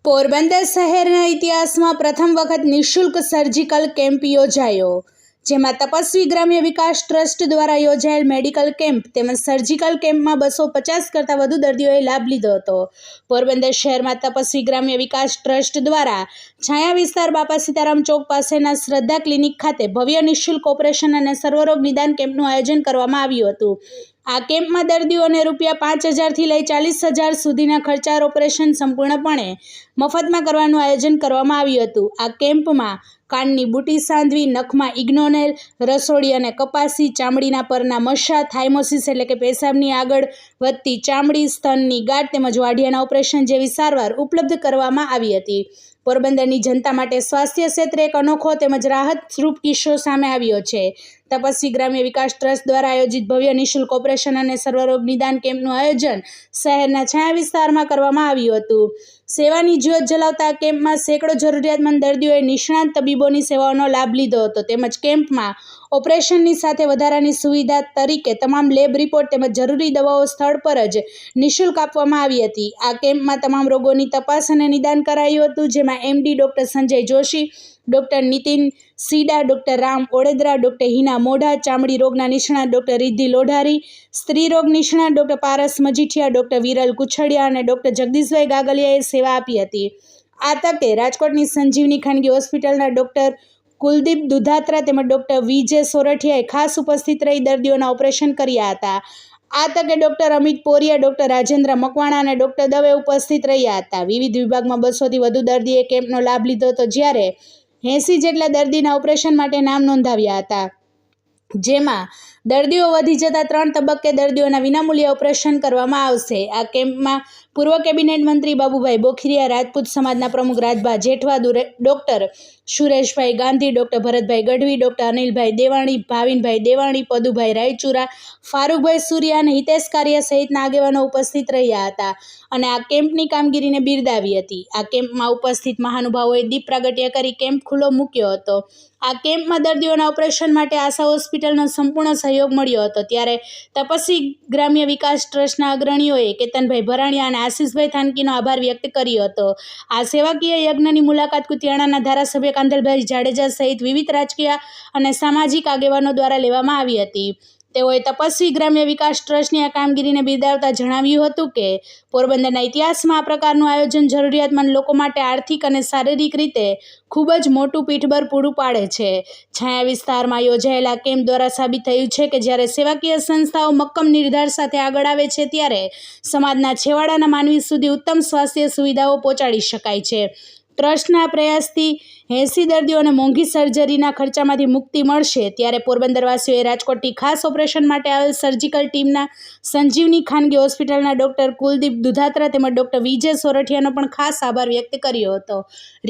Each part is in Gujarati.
પોરબંદર શહેરના ઇતિહાસમાં પ્રથમ વખત નિઃશુલ્ક સર્જિકલ કેમ્પ યોજાયો, જેમાં તપસ્વી ગ્રામ્ય વિકાસ ટ્રસ્ટ દ્વારા યોજાયેલ મેડિકલ કેમ્પ તેમજ સર્જિકલ કેમ્પમાં 250 કરતાં વધુ દર્દીઓએ લાભ લીધો હતો. પોરબંદર શહેરમાં તપસ્વી ગ્રામ્ય વિકાસ ટ્રસ્ટ દ્વારા છાયા વિસ્તાર બાપા સીતારામ ચોક પાસેના શ્રદ્ધા ક્લિનિક ખાતે ભવ્ય નિઃશુલ્ક ઓપરેશન અને સર્વરોગ નિદાન કેમ્પનું આયોજન કરવામાં આવ્યું હતું. આ કેમ્પમાં દર્દીઓને ₹5,000થી લઈ 40,000 સુધીના ખર્ચાળ ઓપરેશન સંપૂર્ણપણે મફતમાં કરવાનું આયોજન કરવામાં આવ્યું હતું. આ કેમ્પમાં કાનની બુટી સાંધવી, નખમાં ઇગ્નોનેલ, રસોડી અને કપાસી, ચામડીના પરના મસા, થાઇમોસિસ એટલે કે પેશાબની આગળ વધતી ચામડી, સ્તનની ગાંઠ તેમજ વાઢિયાના ઓપરેશન જેવી સારવાર ઉપલબ્ધ કરવામાં આવી હતી. પોરબંદરની જનતા માટે સ્વાસ્થ્ય ક્ષેત્રે એક અનોખો તેમજ રાહતરૂપ કિસ્સો સામે આવ્યો છે. તપસ્વી ગ્રામ્ય વિકાસ ટ્રસ્ટ દ્વારા આયોજિત ભવ્ય નિઃશુલ્ક ઓપરેશન અને સર્વરોગ નિદાન કેમ્પનું આયોજન શહેરના છાયા વિસ્તારમાં કરવામાં આવ્યું હતું. સેવાની જ્યોત જલાવતા આ કેમ્પમાં સેંકડો જરૂરિયાતમંદ દર્દીઓએ નિષ્ણાત તબીબોની સેવાઓનો લાભ લીધો હતો. તેમજ કેમ્પમાં ઓપરેશનની સાથે વધારાની સુવિધા તરીકે તમામ લેબ રિપોર્ટ તેમજ જરૂરી દવાઓ સ્થળ પર જ નિઃશુલ્ક આપવામાં આવી હતી. આ કેમ્પમાં તમામ રોગોની તપાસ અને નિદાન કરાયું હતું, જેમાં MD doctor Sanjay Joshi, doctor Nitin Sida, doctor Ram Odedara, doctor Hina Modha, ચામડી રોગના નિષ્ણાત ડૉક્ટર રિદ્ધિ લોઢારી, સ્ત્રી રોગ નિષ્ણાત ડૉક્ટર પારસ મજીઠિયા, ડૉક્ટર વિરલ કુછડિયા અને ડૉક્ટર જગદીશભાઈ ગાગલિયાએ સેવા આપી હતી. આ તકે રાજકોટની સંજીવની ખાનગી હોસ્પિટલના ડૉક્ટર કુલદીપ દુધાત્રા તેમજ ડૉક્ટર VJ સોરઠિયાએ ખાસ ઉપસ્થિત રહી દર્દીઓના ઓપરેશન કર્યા હતા. આ તકે ડૉક્ટર અમિત પોરિયા, ડૉક્ટર રાજેન્દ્ર મકવાણા અને ડૉક્ટર દવે ઉપસ્થિત રહ્યા હતા. વિવિધ વિભાગમાં 200થી વધુ દર્દીએ કેમ્પનો લાભ લીધો હતો, જ્યારે 80 જેટલા દર્દીના ઓપરેશન માટે નામ નોંધાવ્યા હતા. જેમાં દર્દીઓ વધી જતા 3 તબક્કે દર્દીઓના વિનામૂલ્યે ઓપરેશન કરવામાં આવશે. આ કેમ્પમાં પૂર્વ કેબિનેટ મંત્રી બાબુભાઈ બોખીરિયા, રાજપૂત સમાજના પ્રમુખ Rajbha Jethwa, doctor Sureshbhai Gandhi, doctor Bharatbhai Gadhvi, doctor Anilbhai Devani, Bhavinbhai Devani, Padubhai Raichura, Farookbhai Suriya અને હિતેશ કારિયા સહિતના આગેવાનો ઉપસ્થિત રહ્યા હતા અને આ કેમ્પની કામગીરીને બિરદાવી હતી. આ કેમ્પમાં ઉપસ્થિત મહાનુભાવોએ દીપ પ્રાગટ્ય કરી કેમ્પ ખુલ્લો મૂક્યો હતો. આ કેમ્પમાં દર્દીઓના ઓપરેશન માટે આશા હોસ્પિટલનો સંપૂર્ણ સહયોગ મળ્યો હતો. ત્યારે તપસ્વી ગ્રામ્ય વિકાસ ટ્રસ્ટના અગ્રણીઓએ કેતનભાઈ ભરાણીયા અને આશીષભાઈ થાનકીનો આભાર વ્યક્ત કર્યો હતો. આ સેવાકીય યજ્ઞની મુલાકાત કુતિયાણાના ધારાસભ્ય કાંધલભાઈ જાડેજા સહિત વિવિધ રાજકીય અને સામાજિક આગેવાનો દ્વારા લેવામાં આવી હતી. તેઓએ તપસ્વી ગ્રામ્ય વિકાસ ટ્રસ્ટની આ કામગીરીને બિરદાવતા જણાવ્યું હતું કે પોરબંદરના ઇતિહાસમાં આ પ્રકારનું આયોજન જરૂરિયાતમંદ લોકો માટે આર્થિક અને શારીરિક રીતે ખૂબ જ મોટું પીઠબળ પૂરું પાડે છે. છાયા વિસ્તારમાં યોજાયેલા કેમ્પ દ્વારા સાબિત થયું છે કે જ્યારે સેવાકીય સંસ્થાઓ મક્કમ નિર્ધાર સાથે આગળ આવે છે, ત્યારે સમાજના છેવાડાના માનવી સુધી ઉત્તમ સ્વાસ્થ્ય સુવિધાઓ પહોંચાડી શકાય છે. ટ્રસ્ટના પ્રયાસથી 80 દર્દીઓને મોંઘી સર્જરીના ખર્ચામાંથી મુક્તિ મળશે. ત્યારે પોરબંદરવાસીઓએ રાજકોટથી ખાસ ઓપરેશન માટે આવેલ સર્જિકલ ટીમના સંજીવની ખાનગી હોસ્પિટલના ડૉક્ટર કુલદીપ દુધાત્રા તેમજ ડૉક્ટર VJ સોરઠિયાનો પણ ખાસ આભાર વ્યક્ત કર્યો હતો.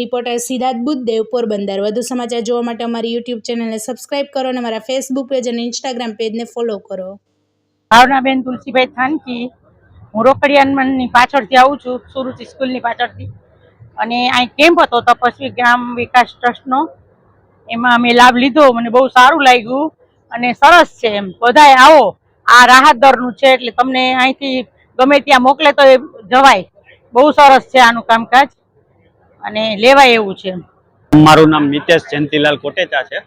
રિપોર્ટર સિદ્ધાર્થ બુદ્ધદેવ, પોરબંદર. વધુ સમાચાર જોવા માટે અમારી YouTube ચેનલને સબસ્ક્રાઇબ કરો અને અમારા Facebook પેજ અને Instagram પેજને ફોલો કરો. ભાવનાબેન તુલસીભાઈ થાનકી, હું રોકડિયાની પાછળથી આવું છું, સુરુચિ સ્કૂલની પાછળથી. અને અહીં કેમ્પ હતો તપસ્વી ગ્રામ વિકાસ ટ્રસ્ટનો, એમાં અમે લાભ લીધો. મને બહુ સારું લાગ્યું અને સરસ છે. એમ બધાએ આવો, આ રાહત દરનું છે એટલે તમને અહીંથી ગમે ત્યાં મોકલે તો જવાય. બહુ સરસ છે આનું કામકાજ અને લેવાય એવું છે. મારું નામ મિતેશ જયંતિલાલ કોટેચા છે.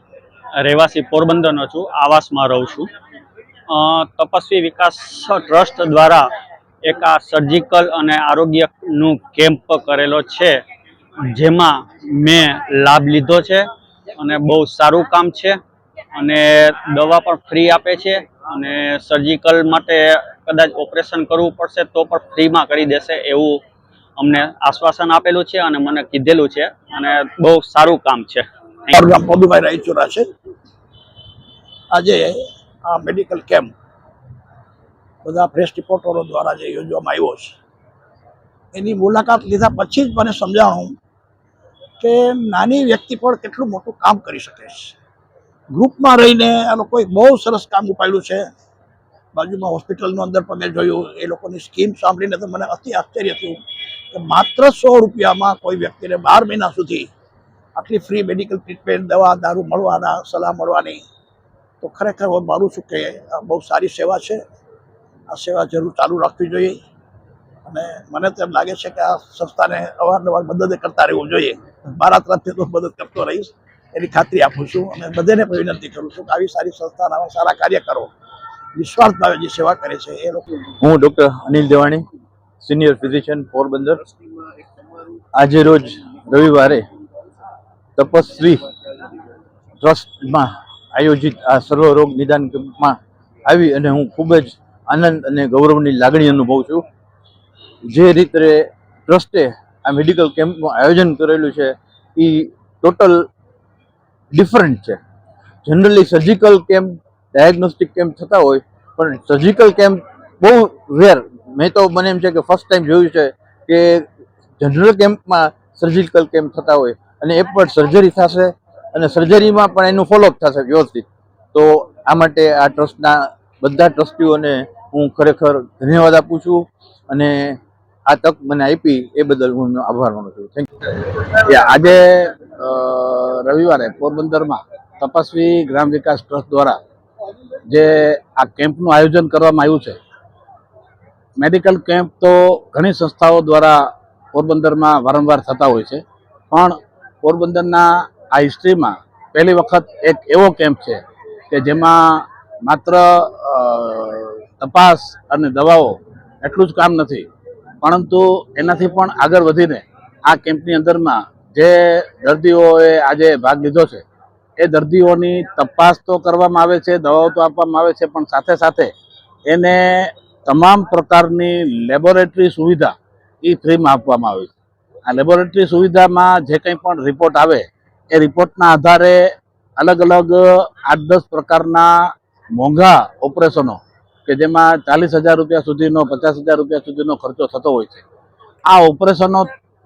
રહેવાસી પોરબંદરનો છું, આવાસમાં રહું છું. તપસ્વી વિકાસ ટ્રસ્ટ દ્વારા એક આ સર્જિકલ અને આરોગ્યનું કેમ્પ કરેલો છે, જેમાં મેં લાભ લીધો છે અને બહુ સારું કામ છે. અને દવા પણ ફ્રી આપે છે અને સર્જિકલ માટે કદાચ ઓપરેશન કરવું પડશે તો પણ ફ્રીમાં કરી દેશે એવું અમને આશ્વાસન આપેલું છે અને મને કીધેલું છે અને બહુ સારું કામ છે. મારું નામ પદુભાઈ રાયચુરા છે. આજે આ મેડિકલ કેમ્પ બધા પ્રેસ રિપોર્ટરો દ્વારા જે યોજવામાં આવ્યો છે, એની મુલાકાત લીધા પછી જ મને સમજાણું કે નાની વ્યક્તિ પણ કેટલું મોટું કામ કરી શકે છે. ગ્રુપમાં રહીને આ લોકોએ બહુ સરસ કામ ઉપાડ્યું છે. બાજુમાં હોસ્પિટલનો અંદર પણ મેં જોયું, એ લોકોની સ્કીમ સાંભળીને તો મને અતિ આશ્ચર્ય થયું કે માત્ર 100 રૂપિયામાં કોઈ વ્યક્તિને 12 મહિના સુધી આટલી ફ્રી મેડિકલ ટ્રીટમેન્ટ, દવા દારૂ મળવાના, સલાહ મળવાની, તો ખરેખર હું માનું છું કે બહુ સારી સેવા છે. આ સેવા જરૂર ચાલુ રાખવી જોઈએ અને મને તો એમ લાગે છે કે આ સંસ્થાને અવારનવાર મદદ કરતા રહેવું જોઈએ. મારા તરફથી તો મદદ કરતો રહીશ એની ખાતરી આપું છું અને બધાને પણ વિનંતી કરું છું કે આવી સારી સંસ્થાના આવા સારા કાર્ય કરો, નિસ્વાર્થ ભાવે જે સેવા કરે છે એ લોકો. હું doctor Anil Devani, senior physician, Porbandar. આજે રોજ રવિવારે તપસ્વી ટ્રસ્ટમાં આયોજિત આ સર્વરોગ નિદાન કેમ્પમાં આવી અને હું ખૂબ જ આનંદ અને ગૌરવની લાગણી અનુભવું છું. જે રીતે ટ્રસ્ટે આ મેડિકલ કેમ્પનું આયોજન કરેલું છે એ ટોટલ ડિફરન્ટ છે. Generally surgical camp, diagnostic camp થતા હોય, પણ સર્જિકલ કેમ્પ બહુ રેર. મેં તો મને એમ છે કે ફર્સ્ટ ટાઈમ જોયું છે કે જનરલ કેમ્પમાં સર્જિકલ કેમ્પ થતા હોય અને એ પણ સર્જરી થશે અને સર્જરીમાં પણ એનું ફોલોઅપ થશે વ્યવસ્થિત. તો આ માટે આ ટ્રસ્ટના બધા ટ્રસ્ટીઓને હું ખરેખર ધન્યવાદ આપું છું અને આ તક મને આપી એ બદલ હું એમનો આભાર માનું છું. Thank you. આજે રવિવારે પોરબંદરમાં તપસ્વી ગ્રામ વિકાસ ટ્રસ્ટ દ્વારા જે આ કેમ્પનું આયોજન કરવામાં આવ્યું છે. મેડિકલ કેમ્પ તો ઘણી સંસ્થાઓ દ્વારા પોરબંદરમાં વારંવાર થતા હોય છે, પણ પોરબંદરના આ હિસ્ટ્રીમાં પહેલી વખત એક એવો કેમ્પ છે કે જેમાં માત્ર તપાસ અને દવાઓ એટલું જ કામ નથી, પરંતુ એનાથી પણ આગળ વધીને આ કેમ્પની અંદરમાં જે દર્દીઓએ આજે ભાગ લીધો છે એ દર્દીઓની તપાસ તો કરવામાં આવે છે, દવાઓ તો આપવામાં આવે છે, પણ સાથે સાથે એને તમામ પ્રકારની લેબોરેટરી સુવિધા એ ફ્રીમાં આપવામાં આવે છે. આ લેબોરેટરી સુવિધામાં જે કંઈ પણ રિપોર્ટ આવે એ રિપોર્ટના આધારે અલગ અલગ 8-10 પ્રકારના મોંઘા ઓપરેશનો કે જેમાં 40,000 રૂપિયા સુધીનો, 50,000 રૂપિયા સુધીનો ખર્ચો થતો હોય છે. આ ઓપરેશનો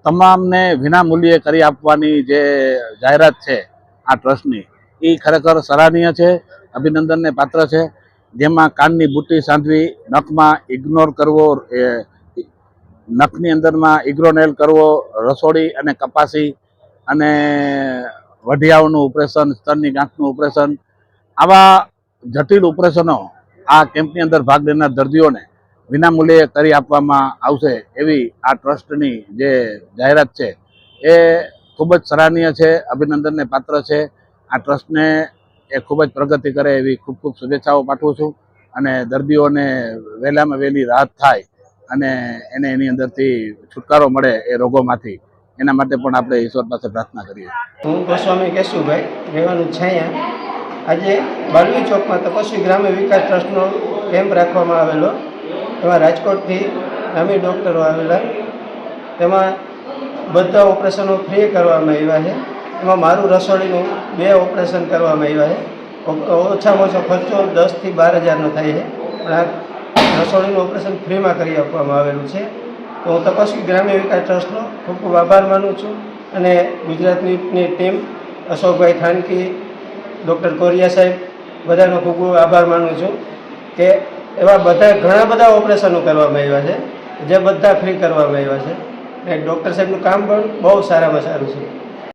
તમામને વિના મૂલ્યે કરી આપવાની જે જાહેરાત છે આ ટ્રસ્ટની, એ ખરેખર સરાહનીય છે, અભિનંદનને પાત્ર છે. જેમાં કાનની બુટ્ટી સાંધવી, નખમાં ઇગ્નોર કરવો, નખની અંદરમાં ઇગ્રોનેલ કરવો, રસોડી અને કપાસી અને વઢિયાઓનું ઓપરેશન, સ્તનની ગાંઠનું ઓપરેશન, આવા જટિલ ઓપરેશનો આ કેમ્પની અંદર ભાગ લેનાર દર્દીઓને વિનામૂલ્યે કરી આપવામાં આવશે એવી આ ટ્રસ્ટની જે જાહેરાત છે એ ખૂબ જ સરાહનીય છે, અભિનંદનને પાત્ર છે. આ ટ્રસ્ટને એ ખૂબ જ પ્રગતિ કરે એવી ખૂબ ખૂબ શુભેચ્છાઓ પાઠવું છું અને દર્દીઓને વહેલામાં વહેલી રાહત થાય અને એને એની અંદરથી છુટકારો મળે એ રોગોમાંથી, એના માટે પણ આપણે ઈશ્વર પાસે પ્રાર્થના કરીએ. હું ગોસ્વામી કેશુભાઈ, રહેવાનું છાયા. આજે બાલવી ચોકમાં તપસ્વી ગ્રામ્ય વિકાસ ટ્રસ્ટનો કેમ્પ રાખવામાં આવેલો. એમાં રાજકોટથી નામી ડૉક્ટરો આવેલા. તેમાં બધા ઓપરેશનો ફ્રી કરવામાં આવ્યા છે. એમાં મારું રસોડીનું 2 ઓપરેશન કરવામાં આવ્યા છે. ઓછામાં ઓછો ખર્ચો 10,000 થી 12,000નો થાય છે, પણ આ રસોડીનું ઓપરેશન ફ્રીમાં કરી આપવામાં આવેલું છે. તો હું તપસ્વી ગ્રામ્ય વિકાસ ટ્રસ્ટનો ખૂબ ખૂબ આભાર માનું છું અને ગુજરાતની ટીમ, અશોકભાઈ થાનકી, ડૉક્ટર કોરિયા સાહેબ, બધાનો ખૂબ ખૂબ આભાર માનું છું કે એવા ઘણા બધા ઓપરેશનો કરવામાં આવ્યા છે જે બધા ફ્રી કરવામાં આવ્યા છે. અને ડૉક્ટર સાહેબનું કામ પણ બહુ સારામાં સારું છે.